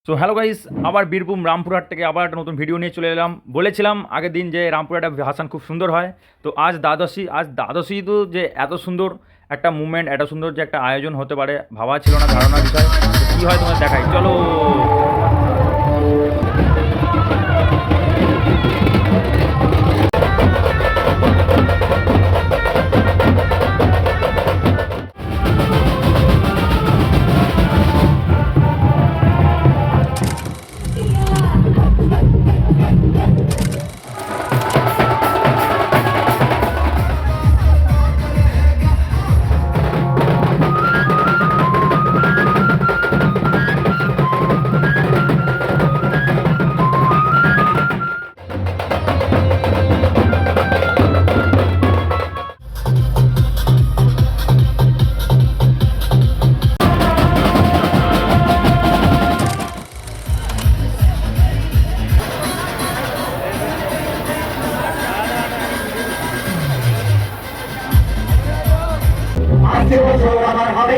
So hello guys, আবার বীরভূম রামপুরহাট থেকে আবার একটা নতুন ভিডিও নিয়ে চলে এলাম। বলেছিলাম আগের দিন যে রামপুরহাটে ভাসান খুব সুন্দর হয়। তো আজ দ্বাদশী তো যে এত সুন্দর একটা মুভমেন্ট, এত সুন্দর যে একটা আয়োজন হতে পারে ভাবা ছিল না, ধারণার বিষয়। তো কী হয় তোমার দেখাই, চলো। আজকে বছর আমার হবে